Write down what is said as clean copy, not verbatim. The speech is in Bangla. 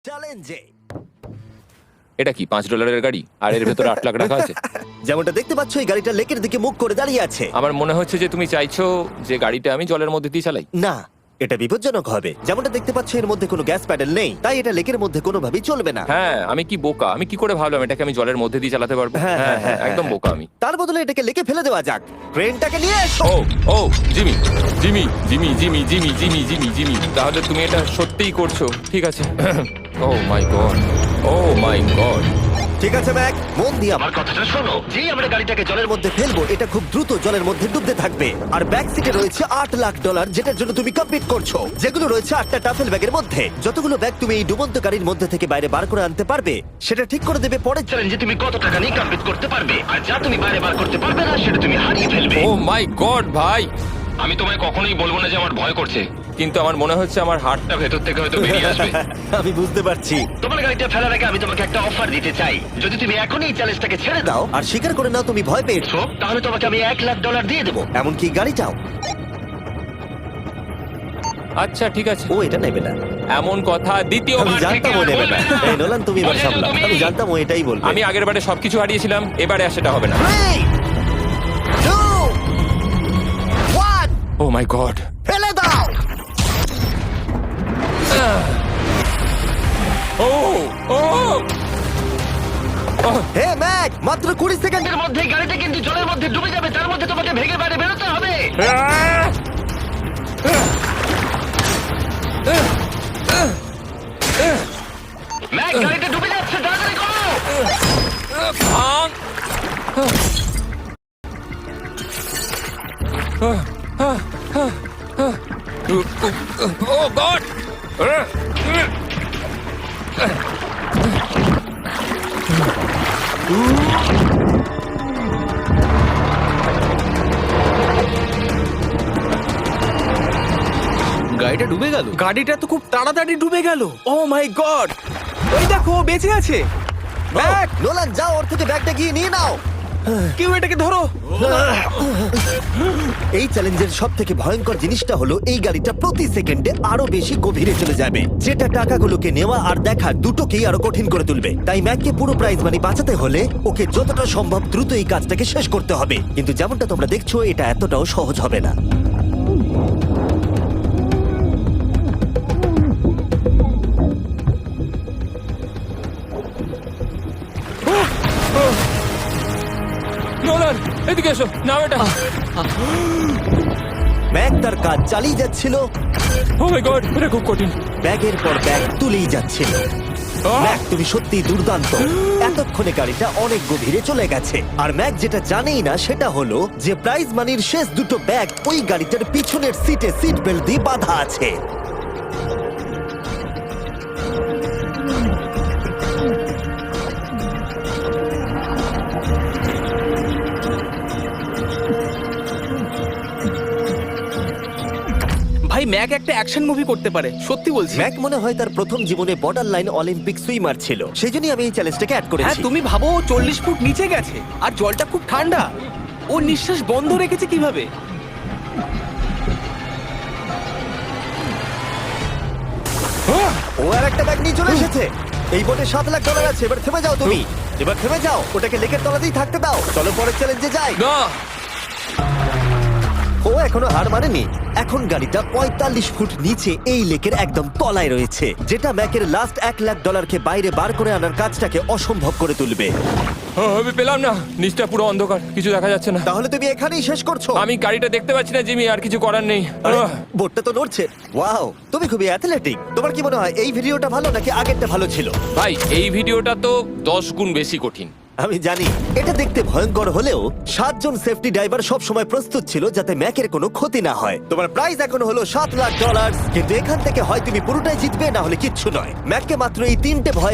চ্যালেঞ্জে এটা কি $5 গাড়ি আর এর ভেতরে 8 লাখ রাখা আছে? যেমনটা দেখতে পাচ্ছ এই গাড়িটা লেকের দিকে মুখ করে দাঁড়িয়ে আছে। আমার মনে হচ্ছে যে তুমি চাইছো যে গাড়িটা আমি জলের মধ্যে দিয়ে চালাই। না, এটা বিপজ্জনক হবে। যেমনটা দেখতে পাচ্ছ এর মধ্যে কোনো গ্যাস প্যাডেল নেই, তাই এটা লেকের মধ্যে কোনোভাবেই চলবে না। হ্যাঁ, আমি কি বোকা, আমি কি করে ভাবলাম এটাকে আমি জলের মধ্যে দিয়ে চালাতে পারবো? হ্যাঁ, একদম বোকা আমি। তার বদলে এটাকে লেকে ফেলে দেওয়া যাক। ক্রেনটাকে নিয়ে এসো। ও Jimmy Jimmy Jimmy Jimmy Jimmy Jimmy Jimmy Jimmy তাহলে তুমি এটা সত্যিই করছো? ঠিক আছে। Oh my god, oh my god. ঠিক আছে ম্যাক, মন দিয়ে আমার কথাটা শোনো। যেই আমরা গাড়িটাকে জলের মধ্যে ফেলবো, এটা খুব দ্রুত জলের মধ্যে ডুবতে থাকবে। আর ব্যাক সিটে রয়েছে $8 লাখ, যেটার জন্য তুমি কমপ্লিট করছো, যেগুলো রয়েছে 8টা টাফেল ব্যাগের মধ্যে। যতগুলো ব্যাগ তুমি এই ডুবন্ত গাড়ির মধ্যে থেকে বাইরে বার করে আনতে পারবে, সেটা ঠিক করে দেবে পরের চ্যালেঞ্জে তুমি কত টাকা নিয়ে কমপ্লিট করতে পারবে। আর যা তুমি বাইরে বার করতে পারবে না, সেটা তুমি হারিয়ে ফেলবে। ও মাই গড ভাই, আমি তোমায় কখনোই বলবো না যে আমার ভয় করছে, কিন্তু আমার মনে হচ্ছে আমার হার্টটা ভেতর থেকে হয়তো বেরিয়ে আসবে। আমি বুঝতে পারছি। তোমার গাড়িটা ফেলার আগে আমি তোমাকে একটা অফার দিতে চাই। যদি তুমি এখনই এই চ্যালেঞ্জটাকে ছেড়ে দাও, দাও আর স্বীকার করে নাও তুমি ভয় পেয়েছো। তাহলে তোমাকে আমি $1 লাখ দিয়ে দেবো। এমনকি গাড়িটাও। আচ্ছা ঠিক আছে, ও এটা নেবে না। এমন কথা আমি দ্বিতীয়বার থেকে জানতাম ও আর নেবে বলবে না। না। এই নোলান, তুমি এবার বলে সামলাও। তুমি। আমি জানতাম ও এটাই বলবে। আমি আগের বারে সবকিছু হারিয়েছিলাম, এবারে আর সেটা হবে না। 3, 2, 1, ও মাই গড। ফেলে দাও। ও ও হে ম্যাক, মাত্র 20 সেকেন্ডের এর মধ্যে গাড়িটা কিন্তু জলের মধ্যে ডুবে যাবে, তার মধ্যে তোমাকে ভেঙে বাইরে বেরোতে হবে। ম্যাক, গাড়িটা ডুবে যাচ্ছে, তাড়াতাড়ি করো। ও গড। গাড়িটা ডুবে গেল। গাড়িটা তো খুব তাড়াতাড়ি ডুবে গেল। ও মাই গড, ওই দেখো ও বেঁচে আছে। ব্যাগ, নোলান যাও, ওর থেকে ব্যাগটা গিয়ে নিয়ে নাও। কেউ এটাকে ধরো। এই চ্যালেঞ্জের সব থেকে ভয়ঙ্কর জিনিসটা হলো এই গাড়িটা প্রতি সেকেন্ডে আরো বেশি গভীরে চলে যাবে, যেটা টাকাগুলোকে নেওয়া আর দেখা দুটোকেই আরো কঠিন করে তুলবে। তাই ম্যাককে পুরো প্রাইজ মানি বাঁচাতে হলে ওকে যতটা সম্ভব দ্রুত এই কাজটাকে শেষ করতে হবে। কিন্তু যেমনটা তোমরা দেখছো, এটা এতটাও সহজ হবে না। নোলান এদিকে এসো, নাও এটা। ম্যাক তার কাজ চালিয়ে যাচ্ছিল, ও মাই গড, এটা খুব কঠিন। ব্যাগের পর ব্যাগ তুলেই যাচ্ছিল। ম্যাক, তুমি সত্যি দুর্দান্ত। এতক্ষণে গাড়িটা অনেক গভীরে চলে গেছে। আর ম্যাক যেটা জানেই না সেটা হলো যে প্রাইজ মানির শেষ দুটো ব্যাগ ওই গাড়িটার পিছনের সিটে সিট বেল্ট দিয়ে বাঁধা আছে। ভাই, ম্যাক একটা অ্যাকশন মুভি করতে পারে, সত্যি বলছি। ম্যাক মনে হয় তার প্রথম জীবনে বর্ডার লাইন অলিম্পিক সুইমার ছিল, সেই জন্যই আমি এই চ্যালেঞ্জটাকে অ্যাড হ্যাঁ, করেছি। তুমি ভাবো ও 40 ফুট নিচে গেছে আর জলটা খুব ঠান্ডা। ও নিঃশ্বাস বন্ধ রেখেছে কিভাবে? ও আর একটা ব্যাগ নিয়ে চলে এসেছে। এই বোটে $7 লাখ আছে। এবার থেমে যাও তুমি, এবার থেমে যাও। ওটাকে লেকের তলাতেই থাকতে দাও। চলো পরের চ্যালেঞ্জে যাই। না, ও এখনো হার মানেনি। এখন গাড়িটা 45 ফুট নিচে এই লেকের একদম তলায় রয়েছে, যেটা ম্যাকের লাস্ট $1 লাখ বাইরে বার করে আনার কাজটাকে অসম্ভব করে তুলবে। আমি পেলাম না, নিচটা পুরো অন্ধকার, কিছু দেখা যাচ্ছে না। তাহলে তুমি এখানেই শেষ করছো? আমি গাড়িটা দেখতে পাচ্ছি না জিমি, আর কিছু করার নেই। আরে, বোটটা তো নড়ছে। ওয়াও, তুমি খুবই অ্যাথলেটিক। তোমার কি মনে হয় এই ভিডিওটা ভালো নাকি আগেরটা ভালো ছিল? ভাই, এই ভিডিওটা তো 10 গুণ বেশি কঠিন। আমি জানি এটা দেখতে ভয়ঙ্কর হলেও 7 জন সেফটি ড্রাইভার সব সময় প্রস্তুত ছিল যাতে ম্যাকের কোনো ক্ষতি না হয়। তোমার প্রাইস এখন হলো $7 লাখ, কিন্তু এখান থেকে হয় তুমি পুরোটাই জিতবে, না হলে কিচ্ছু নয়। ম্যাককে মাত্র এই 3টে ভয়